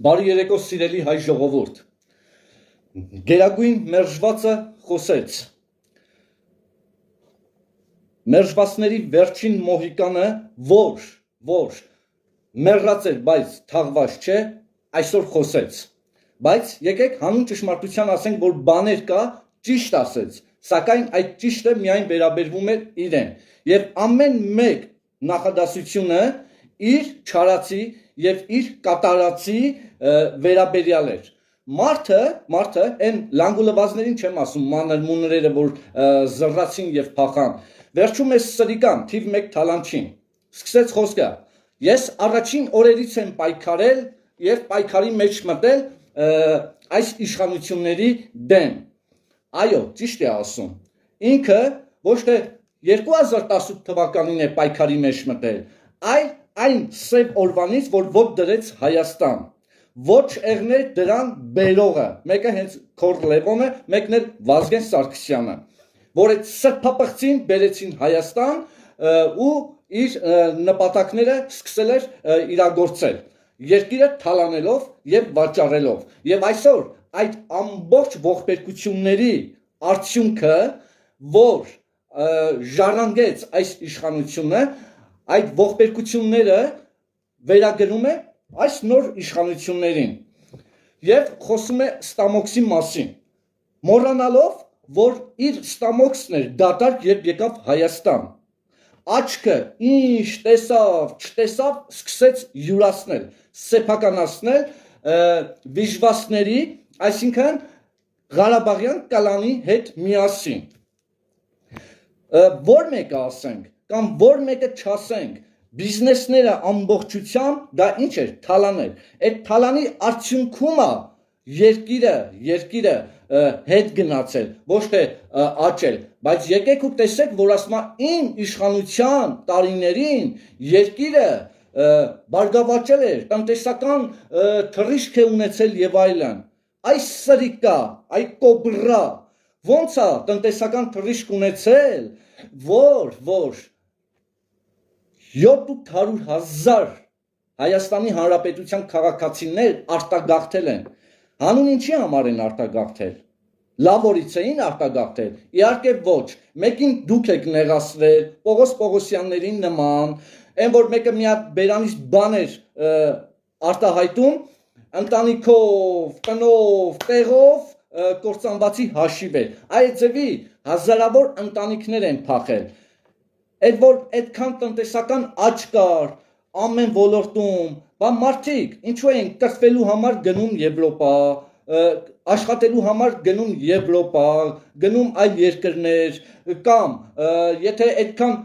Բարի երեկո սիրելի հայ ժողովուրդ, գերագույն մերժվածը խոսեց, մերժվածների վերջին մոհիկանը, որ մերժած էր, բայց թաղված չէ, այսօր խոսեց, բայց եկեք հանուն ճշմարտության ասենք, որ բաներ կա, ճիշտ ասեց, սակայն այդ ճիշտը միայն վերաբերվում էր իրեն, և ամեն մեկ նախադասությունը իր չարացի և իր կատարածի վերաբերյալ էր, մարդը, են լանգուլվազներին չեմ ասում, մանր մուներերը, որ զրրացին և փախան, վերջում ես սրիկան, թիվ մեկ թալանչին, սկսեց խոսքը, ես առաջին օրերից եմ պայքարել և պայքարի մեջ մտել այս իշխանությունների դեմ, այո, ճիշտ է ասում, ինքը ոչ թե 2018 թվականին է պայքարի մեջ մտել, այլ այն սև օրվանից, որ ոտ դրեց Հայաստան, ոչ եղներ դրան բերողը, մեկը հենց Քոր Լևոնը, մեկն էլ Վազգեն Սարգսյանը, որ այդ սրբապղծին բերեցին Հայաստան ու իր նպատակները սկսել էր իրագործել, երկիրը թալանելով և վաճառելով, և այսօր այդ ամբողջ ողբերգությունների արդյունքը, որ ժառանգեց այս իշխանությունը, այդ ողբերգությունները վերագրում է այս նոր իշխանություններին և խոսում է Ստամոքսի մասին, մոռանալով, որ իր Ստամոքսն էր դատարկ, երբ եկավ Հայաստան, աչքը ինչ տեսավ, չտեսավ, սկսեց յուրացնել, սեփականացնել վիժվասների, այսինքն Ղարաբաղյան կալանի հետ միասին, որ մեկը ասենք, կամ որ մեկը չասենք, բիզնեսները ամբողջությամբ դա ինչ էր, թալան էր, այդ թալանի արդյունքում երկիրը հետ գնացել, ոչ թե աճել, բայց եկեք ու տեսեք, որ ասում իմ իշխանության տարիներին երկիրը բարգավաճել էր, տնտեսական թռիչք է ունեցել և այլն, այս սրիկա, այ կոբրա, ոնց է տնտեսական թռիչք ունեցել, որ 700,000 Հայաստանի Հանրապետության քաղաքացիներ արտագաղթել են, հանուն ինչի համար են արտագաղթել, լավ օրից էին արտագաղթել, իհարկե ոչ, մեկին դուք եք նեղացրել, Պողոս Պողոսյաններին նման, են որ մեկը մի հատ բերանից բան էր արտահայտում, ընտանիքով, տնով, տեղով, կործանվածի հաշիվ էր, այդ ձևի հազարավոր ընտանիքներ են փախել, այդ որ այդքան տնտեսական աճ կար, ամեն ոլորտում, բա մարդիկ, ինչու են կրթվելու համար գնում Եվրոպա, աշխատելու համար գնում Եվրոպա, գնում այլ երկրներ, կամ եթե այդքան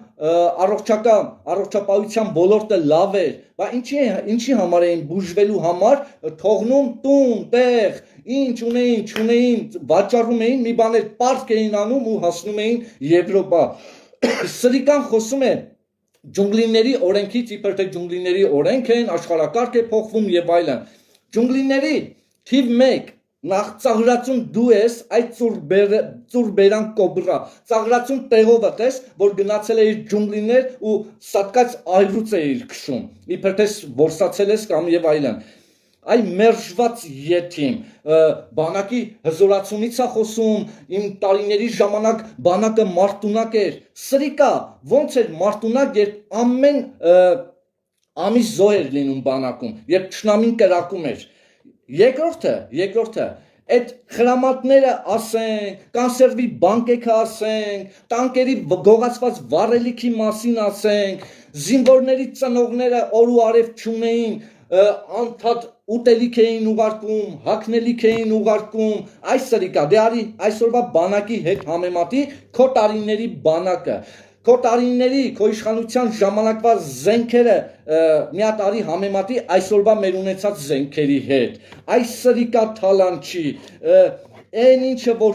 առողջապահության ոլորտը լավ էր, բա ինչի համար էին բուժվելու համար, թողնում տուն, տեղ, ինչ ունեին, չունեին, վաճառում էին, մի բաներ պարտք էին անում ու հասնում էին Եվրոպա, սրիկան խոսում է ջունգլիների օրենքից, իբր թե ջունգլիների օրենք են, աշխարհակարգ է փոխվում և այլն, ջունգլիների թիվ 1, նախ ծաղրացուն դու ես այդ ծուրբերան կոբրա, ծաղրացուն տեղովը տես, որ գնացել է իր ջունգլիներ ու սատկած այրուց է իր քշում, իբր թե որսացել ես կամ և այլն, այ մերժված եթիմ, բանակի հզորացումից է խոսում, իմ տարիների ժամանակ բանակը մարտունակ էր, սրիկա, ոնց էր մարտունակ, երբ ամեն ամիս զոհ էր լինում բանակում, երբ թշնամին կրակում էր, երկրորդը, այդ խրամատները ասենք, կանսերվի բանկեքը ասենք, տանկերի գողացված վառելիքի մասին ասենք, զինվորների ծնողները օր ու արև չունեին, անդադ ուտելիք էին ուղարկում, հագնելիք էին ուղարկում, այս սրիկա, դե արի այսօրվա բանակի հետ համեմատի քո տարիների բանակը, քո տարիների, քո իշխանության ժամանակվա զենքերը մի հատ արի համեմատի այսօրվա մեր ունեցած զենքերի հետ, այս սրիկա թալանչի, այն ինչը որ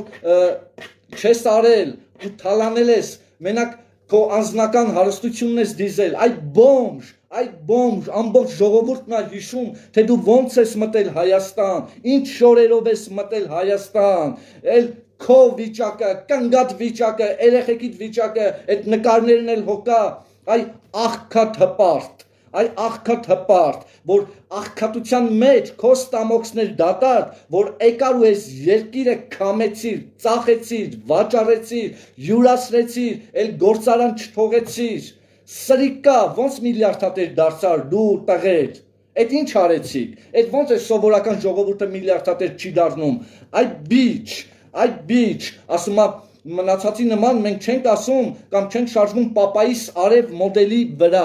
չես արել ու թալանել ես, մենակ քո անձնական հարստությունն ես դիզել, այդ բոմժ, ամբողջ ժողովուրդն է հիշում, թե դու ոնց ես մտել Հայաստան, ինչ շորերով ես մտել Հայաստան, էլ քո վիճակը, կնգատ վիճակը, երեխեքիդ վիճակը, այդ նկարներն էլ հոգա, այ աղքատ հպարտ, այ աղքատ հպարտ, որ աղքատության մեջ քո ստամոքսներ դատարկ, որ եկար ու այս երկիրը քամեցիր, ծախեցիր, վաճառեցիր, յուրացրեցիր, էլ գործարան չթողեցիր, սրիկա, ոնց միլիարդատեր դարձար դու տղեր, այդ ինչ արեցիք, այդ ոնց է սովորական ժողովուրդը միլիարդատեր չի դառնում, այդ բիչ, ասում է մնացածի նման մենք չենք ասում կամ չենք շարժվում պապայիս արև մոդելի վրա,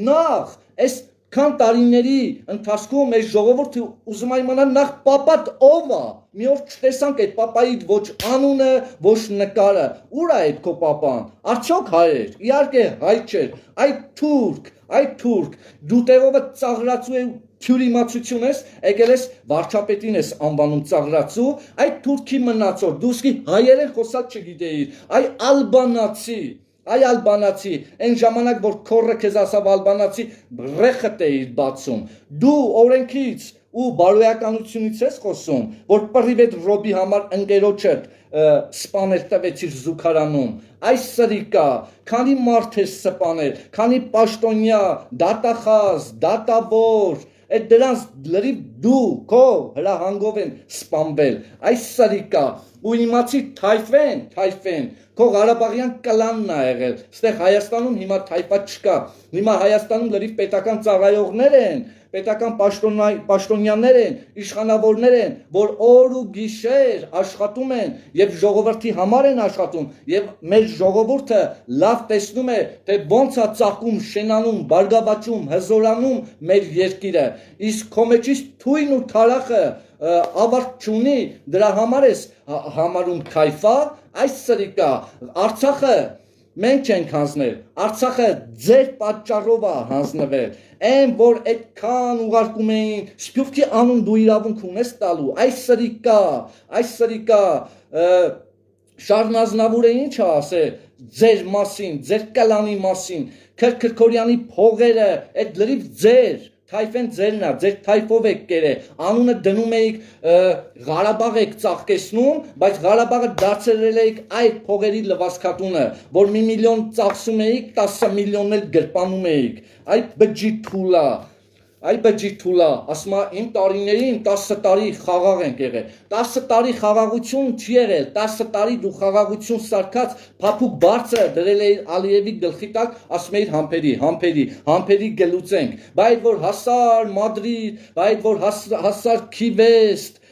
նախ այս քան տարիների ընթացքում այս ժողովուրդը ուզում է իմանալ նախ պապատ ով է, մի օր չտեսանք այդ պապայի ոչ անունը, ոչ նկարը, ուր է այդ քո պապան, արդյոք հայ էր, իհարկե հայ չէր, այ թուրք, դու տեղովը ծաղրացու է թյուրիմացություն ես, եկել ես վարչապետին ես անվանում ծաղրացու, այդ թուրքի մնացոր, դու սկի հայերեն խոսալ չգիտեիր, այ ալբանացի, այն ժամանակ, որ քորը քեզ ասավ ալբանացի, ռեխտ էիր բացում, դու օրենքից ու բարոյականությունից ես խոսում, որ պրիվետ ռոբի համար ընկերոջդ սպանել տվեցիր զուգարանում, այս սրիկա, քանի մարդ ես սպանել, քանի պաշտոնյա, դատախազ, դատավոր, այդ դրանց լրիվ դու, քո հրահանգով են սպանվել, այս սրիկա, ու իմացի թայֆեն, քո Ղարաբաղյան կլանն է եղել, ստեղ Հայաստանում հիմա թայֆա չկա, հիմա Հայաստանում լրիվ պետական ծառայողներ են, պետական պաշտոնյաներ են, իշխանավորներ են, որ օր ու գիշեր աշխատում են և ժողովրդի համար են աշխատում և մեր ժողովուրդը լավ տեսնում է, թե ոնց է ծաղկում, շենանում, բարգավաճում, հզորանում մեր երկիրը, իսկ քո մեջից թույն ու թարախը ավարտ չունի, դրա համար ես համարում թայֆա, այս սրիկա, Արցախը մենք չենք հանձնել, Արցախը ձեր պատճառով է հանձնվել, այն որ այդքան ուղարկում էին, Սփյուռքի անուն դու իրավունք ունես տալու, այս սրիկա, Շարլ Ազնավուրը ինչ է ասել ձեր մասին, ձեր կլանի մասին, Քրքորյանի փողերը, այդ լրիվ ձեր, թայֆեն ձերն է, ձեր թայֆով եք կերել, անունը դնում էիք Ղարաբաղ եք ծաղկեցնում, բայց Ղարաբաղը դարձրել էիք այդ փողերի լվացքատունը, որ 1 միլիոն ծախսում էիք, 10 միլիոնն էլ գրպանում էիք, այ բջի թուլա, ասում է իմ տարիներին 10 տարի խաղաղ ենք եղել, 10 տարի խաղաղություն չի եղել, 10 տարի դու խաղաղություն սարքած փափուկ բարձը դրել էիր Ալիևի գլխի տակ, ասում էիր համբերի գլուծենք, բայց որ հասար Մադրիդ, բայց որ հասար Քիվեստ,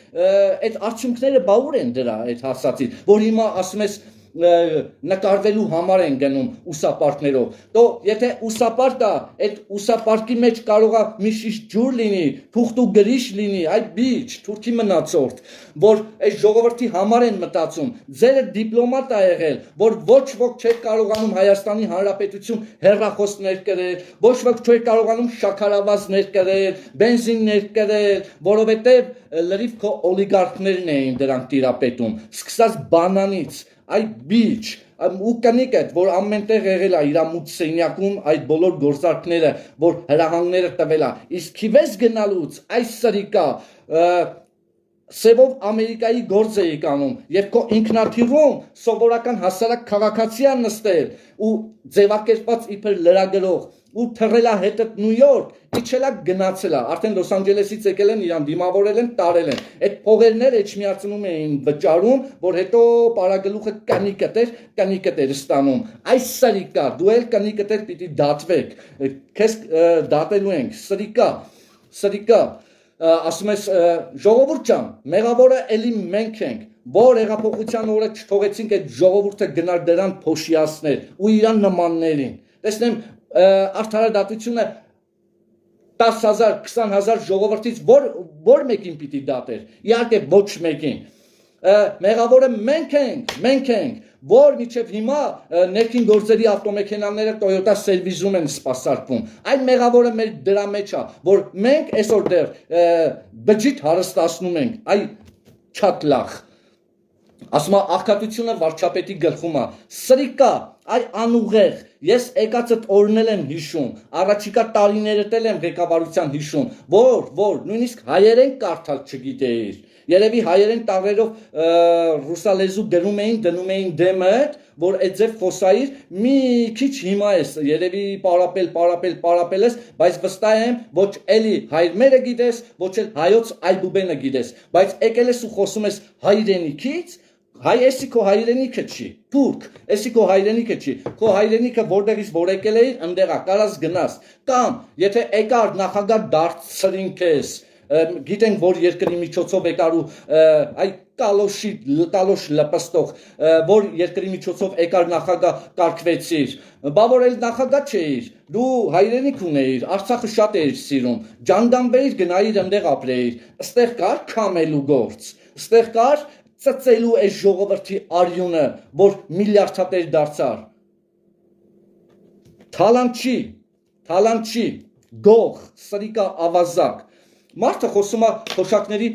այդ արդյունքները բավուր են դրա այդ հասածից, որ հիմա ասում ես նկարվելու համար են գնում ուսապարկներով, դո եթե ուսապարկը, այդ ուսապարկի մեջ կարող է մի շիշ ջուր լինի, թուղթ ու գրիշ լինի, այ բիչ, թուրքի մնացորդ, որ այդ ժողովրդի համար են մտածում, ձերը դիպլոմատ է եղել, որ ոչ ոք չէր կարողանում Հայաստանի Հանրապետություն հեռախոսներ կրել, ոչ ոք չէր կարողանում շաքարավազներ կրել, բենզիններ կրել, որովհետև լրիվ քո օլիգարխներն էին դրանք տիրապետում, սկսած բանանից, այ բիչ, ու կնիկ այդ, որ ամենտեղ եղել է իր մութ սենյակում այդ բոլոր գործարքները, որ հրահանգները տվել է, իսկ Քիվես գնալուց, այս սրիկա, սևով Ամերիկայի գործ էի կանում և քո ինքնաթիռում սովորական հասարակ քաղաքացի է նստել ու ձևակերպված իբր լրագրող ու թռել է հետդ Նյու Յորք, իջել է գնացել է, արդեն Լոս Անջելեսից եկել են իրան դիմավորել են, տարել են, այդ փողերներ էջմիածնում էին վճարում, որ հետո պարագլուխը կնիկդ էր ստանում, այս սրիկա, դու էլ կնիկդ էր պիտի դատվեք, քեզ դատելու ենք, սրիկա, ասում ես ժողովուրդ ջան, մեղավորը էլի մենք ենք, որ հեղափոխության օրը չթողեցինք այդ ժողովուրդը գնար դրան փոշիացներ ու իրան նմաններին, տեսնեմ արդարադատությունը 10,000, 20,000 ժողովրդից որ մեկին պիտի դատեր, իհարկե ոչ մեկին, մեղավորը մենք ենք, որ միջև հիմա ներքին գործերի ավտոմեքենաները Toyota Service-ում են սպասարկվում, այն մեղավորը մեր դրա մեջ է, որ մենք այսօր դեռ բջիջ հարստացնում ենք, այ չատ լախ, ասում է աղքատությունը վարչապետի գլխում է, սրիկա, այ անուղեղ, ես եկած այդ օրնել եմ հիշում, առաջիկա տարիներդ եմ ղեկավարության հիշում, որ նույնիսկ հայերեն կարդալ չգիտեիր, երևի հայերեն տառերով ռուսալեզու գրում էին, դնում էին դեմդ, որ այդ ձև խոսայիր, մի քիչ հիմա ես, երևի պարապել ես, բայց վստահ եմ, ոչ էլի հայրմերը գիտես, ոչ էլ հայոց այբուբենը գիտես, բայց եկել ես ու խոսում ես հայրենիքից, հայ էսի քո հայրենիքը չի, թուրք, էսի քո հայրենիքը չի, քո հայրենիքը որտեղից որ եկել էիր, ընդեղա, կարաս գնաս, կամ եթե եկար նախագահ դարձրին քեզ, գիտենք, որ երկրի միջոցով եկար ու այ կալոշ լպստող, որ երկրի միջոցով եկար նախագահ կարգվեցիր, բա որ էլ նախագահ չէիր, դու հայրենիք ունեիր, Արցախը շատ էիր սիրում, ջանդամբեիր գնայիր ընդեղ ապրեիր, ստեղ կար քամելու գործ, ստեղ կար ծծելու այս ժողովրդի արյունը, որ միլիարդատեր դարձար, թալանտ չի, գող, սրիկա ավազակ, մարդը խոսում է թոշակների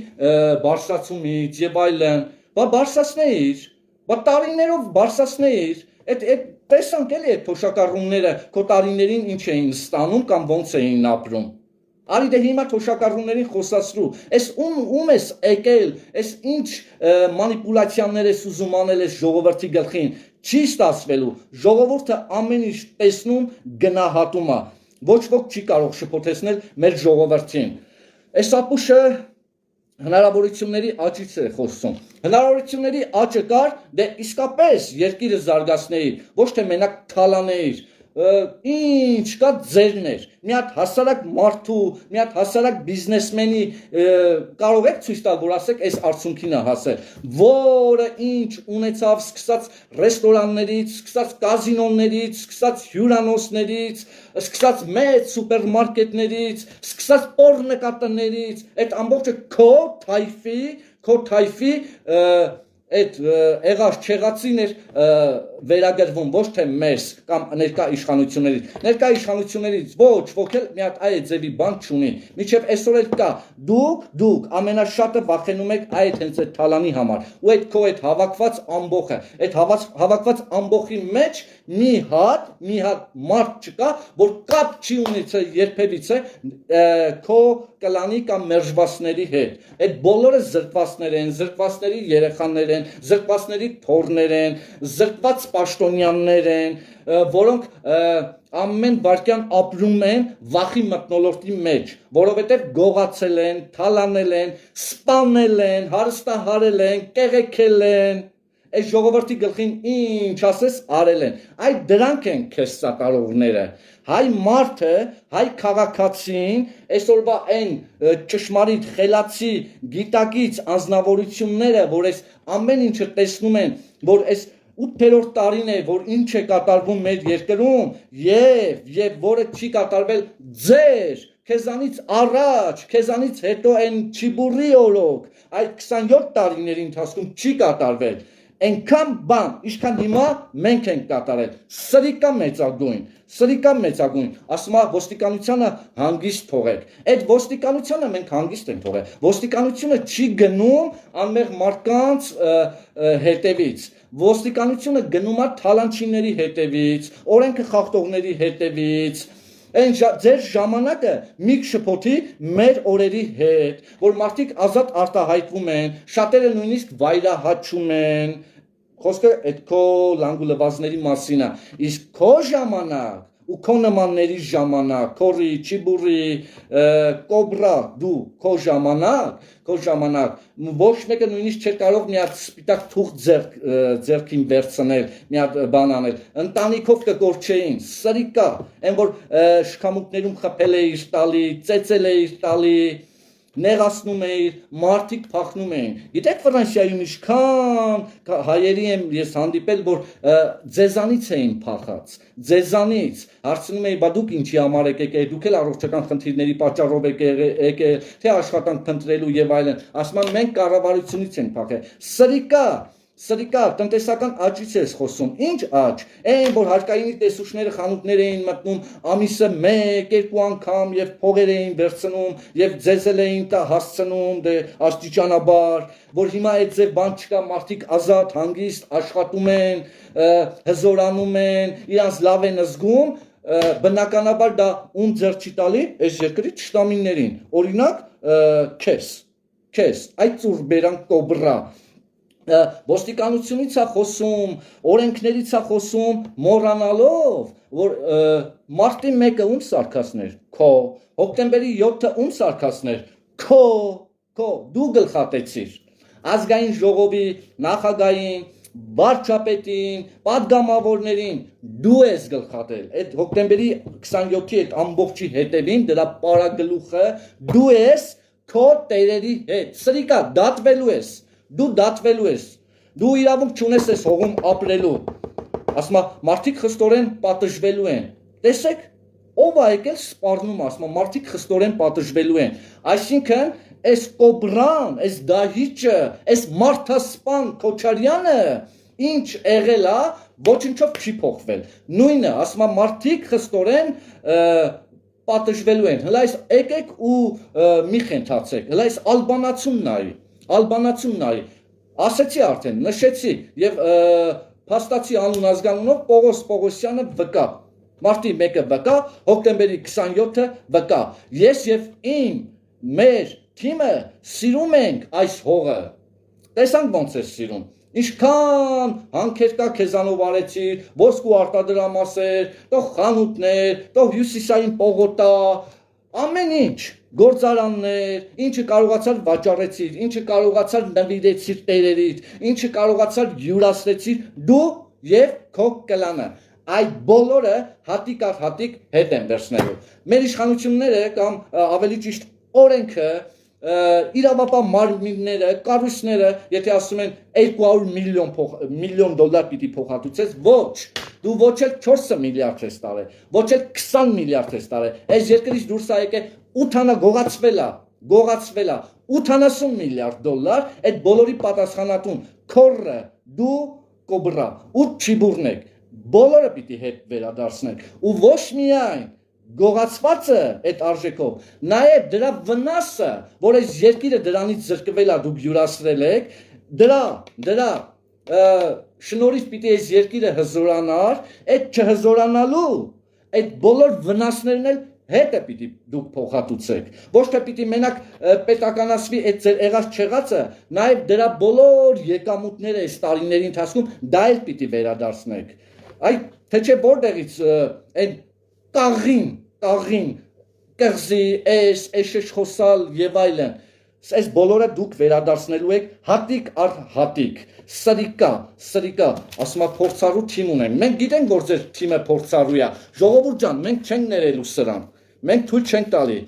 բարձրացումից եւ այլն, բա բարձրացնեիր, բա տարիներով բարձրացնեիր, այդ տեսանք էլի այդ թոշակառուները քո տարիներին ինչ էին ստանում կամ ոնց էին ապրում։ Արի դե հիմա թոշակառուներին խոսացրու, այս ում ես եկել, այս ինչ մանիպուլյացիաներ ես ուզում անել ես ժողովրդի գլխին, չի ստացվելու, ժողովուրդը ամեն ինչ տեսնում գնահատում է, ոչ ոք չի կարող շփոթեցնել մեր ժողովրդին։ Այս ապուշը հնարավորությունների աճից է խոսում։ Հնարավորությունների աճը կար, դե իսկապես երկիրը զարգացնեիր, ոչ թե մենակ թալանեիր, ինչ կա ձերներ, մի հատ հասարակ մարդու, մի հատ հասարակ բիզնեսմենի կարող եք ցույց տալ, որ ասեք այս արդյունքին է հասել, որը ինչ ունեցավ սկսած ռեստորաններից, սկսած կազինոներից, սկսած հյուրանոցներից, սկսած մեծ սուպերմարկետներից, սկսած պոռնկատներից, այդ ամբողջը քո թայֆի այդ եղած չեղածին էր վերագրվում ոչ թե մեզ կամ ներկա իշխանություններից ոչ ոք էլ մի հատ այդ ձևի բան չունի միջև այսօր էլ կա դուք ամենաշատը վախենում եք այդ հենց այդ թալանի համար ու այդ քո այդ հավաքված ամբոխը այդ հավաքված ամբոխի մեջ մի հատ մարդ չկա որ կապ չի ունեցել երբևիցե քո կլանի կամ մերժվածների հետ այդ բոլորը զրկվածներ են զրկվածների երեխաներ են զրկվածների թոռներ են զրկված պաշտոնյաներ են որոնք ամեն վարքյան ապրում են վախի մթնոլորտի մեջ որովհետև գողացել են թալանել են սպանել են հարստահարել են կեղեքել են այս ժողովրդի գլխին ինչ ասես արել են այդ դրանք են քեզ սատարողները հայ մարդը հայ քաղաքացին այսօրվա այն ճշմարիտ խելացի գիտակից անձնավորությունները որ այս ամեն ինչը տեսնում են որ այս 8-րդ տարին է որ ինչ է կատարվում մեր երկրում եւ որը չի կատարվել ձեր քեզանից առաջ քեզանից հետո այն չիբուրի օրոք այդ 27 տարիների ընթացքում չի կատարվել Այնքան բան, ինչքան հիմա մենք ենք կատարել, սրիկա մեծագույն, ասում է ոստիկանությանը հանգիստ թողեք, այդ ոստիկանությանը մենք հանգիստ ենք թողել, ոստիկանությունը չի գնում անմեղ մարդկանց հետևից, ոստիկանությունը գնում է թալանչիների հետևից, օրենքը խախտողների հետևից, Այն ձեր ժամանակը մի շփոթի մեր օրերի հետ, որ մարդիկ ազատ արտահայտվում են, շատերը նույնիսկ վայրահաչում են, խոսքը այդ քո լանգուլվածների մասին է, իսկ քո ժամանակ ու քո նմանների ժամանակ, քորի, չիբուրի, կոբրա, դու քո ժամանակ, ոչ մեկը նույնիսկ չէր կարող մի հատ սպիտակ թուղթ ձեռքին վերցնել, մի հատ բան անել, ընտանիքով կգորչեին, սրիկա, այն որ շքամուտներում խփել էիր տալի, ծեծել էիր տալի, նեղացնում էիր, մարդիկ փախնում էին, գիտեք Ֆրանսիայում ինչքան հայերի եմ ես հանդիպել, որ ձեզանից էին փախած, ձեզանից, հարցնում էի, բա դուք ինչի համար եք եկել, դուք էլ առողջական խնդիրների պատճառով եկել, թե աշխատանք փնտրելու եւ այլն, ասում են մենք կառավարությունից ենք փախել, սրիկա, Սրիկա, տնտեսական աճից ես խոսում, ինչ աճ, այն որ հարկայինի տեսուչները խանութներ էին մտնում ամիսը 1-2 անգամ եւ փողեր էին վերցնում եւ ձեզել էին տա հասցնում դե աստիճանաբար, որ հիմա այդ ձև բան չկա, մարդիկ ազատ, հանգիստ աշխատում են, հզորանում են, իրանց լավ են զգում, բնականաբար դա ում ձեռ չի տալի այս երկրի ճշտամիներին, օրինակ քեզ, այդ ծուր բերան կոբրա ոստիկանությունից է խոսում, օրենքներից է խոսում, մոռանալով, որ մարտի 1-ը ում սարքասներ, քո, հոկտեմբերի 7-ը ում սարքասներ, քո, դու գլխատեցիր, ազգային ժողովի նախագահին, վարչապետին, պատգամավորներին, դու ես գլխատել, այդ հոկտեմբերի 27-ի այդ ամբողջի հետևին, դրա պարագլուխը, դու ես քո տերերի հետ, սրիկա, դու դատվելու ես, դու իրավունք չունես ես հողում ապրելու, ասմա, մարդիկ խստորեն պատժվելու են, տեսեք, ով է եկել սպառնում, ասմա, մարդիկ խստորեն պատժվելու են, այսինքն, այս կոբրան, այս դահիճը, այս մարդասպան Քոչարյանը, ինչ եղել է, ոչնչով չի փոխվել, նույնը, ասմա, մարդիկ խստորեն պատժվելու են, հլա այս եկեք ու մի խենթացեք, հլա այս ալբանացուն նայի, ասեցի արդեն, նշեցի և փաստացի անուն ազգանունով Պողոս Պողոսյանը վկա, մարտի 1-ը վկա, հոկտեմբերի 27-ը վկա, ես և մեր թիմը սիրում ենք այս հողը, տեսանք ոնց ես սիրում, ինչքան հանքեր կա քեզանով արեցիր, ոսկու արտադրամասեր, տող խանութներ, տող հյուսիսային պողոտա, ամեն ինչ, գործարաններ, ինչը կարողացար վաճառեցիր, ինչը կարողացար նվիրեցիր տերերից, ինչը կարողացար յուրացրեցիր դու և քո կլանը, այդ բոլորը հատիկ առ հատիկ հետ են վերցնելու, մեր իշխանությունները կամ ավելի ճիշտ օրենքը իրավապահ մարմինները, կառույցները, եթե ասում են 200 միլիոն դոլար պիտի փոխհատուցես, ոչ, դու ոչ էլ 4 միլիարդ ես տարել, ոչ էլ 20 միլիարդ ես տարել, այս երկրից դուրս է եկել 8 գողացվել է 80 միլիարդ դոլար, այդ բոլորի պատասխանատուն քորը, դու կոբրա, 8 չիբուրնեք, բոլորը պիտի հետ վերադարձնեք, ու ոչ միայն գողացվածը այդ արժեքով, նաև դրա վնասը, որ այս երկիրը դրանից զրկվել է դուք յուրացրել եք, դրա շնորհիվ պիտի այս երկիրը հզորանար, այդ չհզորանալու, այդ բոլոր վնասներն էլ հետը պիտի դուք փոխհատուցեք, ոչ թե պիտի մենակ պետականացվի այդ ձեր եղած չեղածը, նաև դրա բոլոր եկամուտները այս տարիների ընթացքում դա էլ պիտի վերադարձնեք, այ թե չէ որտեղից այն կաղին, կղզի, էշեշ խոսալ և այլն, այս բոլորը դուք վերադարձնելու եք հատիկ առ հատիկ, սրիկա, ասում է փորձարու թիմ ունեն, մենք գիտենք, որ ձեր թիմը փորձարու է, ժողովուրդ ջան, մենք չենք ներելու սրան, մենք թույլ չենք տալի,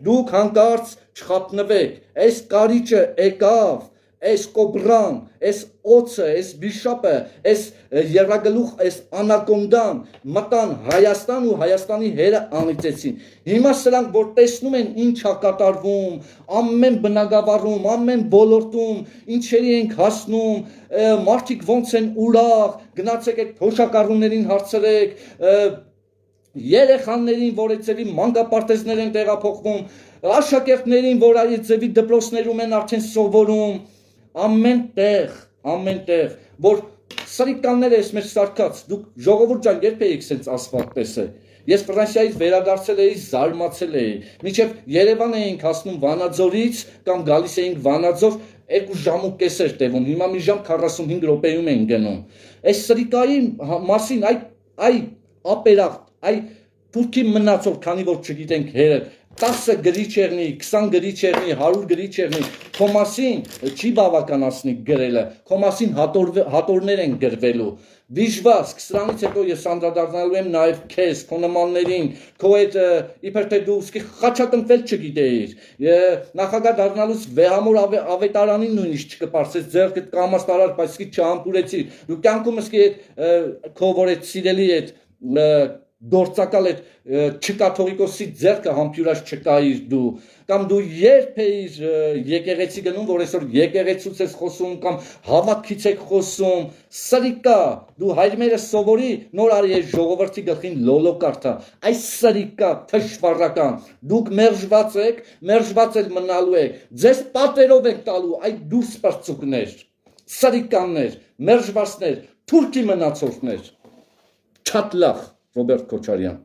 դուք հանկարծ չխապնվեք, այս կարիճը եկավ, այս կոբրան, այս օծը, այս բիշապը, այս երագլուխ, այս անակոնդան մտան Հայաստան ու Հայաստանի հերը անիծեցին։ Հիմա սրանք, որ տեսնում են ինչ է կատարվում, ամեն բնագավառում, ամեն ոլորտում, ինչերի ենք հասնում, մարդիկ ոնց են ուրախ, գնացեք այդ թոշակառուներին հարցրեք, երեխաներին, որ այդ ձևի մանկապարտեզներ են տեղափոխվում, աշակերտներին, որ այդ ձևի դպրոցներում են արդեն սովորում, ամեն տեղ, որ սրիկանները ես մեր սարկած, դուք ժողովուրդ ջան երբ էիք սենց ասֆալտ տեսել, ես Ֆրանսիայից վերադարձել էի, զարմացել էի, մինչև Երևան էինք հասնում Վանաձորից կամ գալիս էինք Վանաձոր 2 ժամ ու կես էր տևում, հիմա մի ժամ 45 րոպեում էին գնում, այս սրիկայի մասին, այ ապերախտ, այ թուրքի մնացող, քանի որ չգիտենք հերը, 10 գրիչ եղնի, 20 գրիչ եղնի, 100 գրիչ եղնի, քո մասին չի բավականացնի գրելը, քո մասին հատորներ են գրվելու, վիժվազք, սրանից հետո ես անդրադառնալու եմ նաև քեզ, քո նմաններին, քո այդ իբր թե դու սկի խաչակնկվել չգիտեիր, նախագահ դառնալուց վեհամոր ավետարանին նույնիսկ չկպարծես, ձեռքդ կամաց տարար, բայց սկի չհամբուրեցիր, դու կյանքում սկի քո որ այդ սիրելի այդ գործակալ այդ չկաթողիկոսի ձեռքը համբյուրած չկայիր դու կամ դու երբ էիր եկեղեցի գնում որ այսօր եկեղեցուց ես խոսում կամ հավատքից եք խոսում սրիկա դու հայրմերը սովորի նոր արի այս ժողովրդի գլխին լոլո կարդա այս սրիկա թշվառական դուք մերժված էլ մնալու եք ձեզ պատերով եք տալու այդ դուրս պրծուկներ սրիկաններ մերժվածներ թուրքի մնացորդներ Չատլախ Ռոբերտ Քոչարյան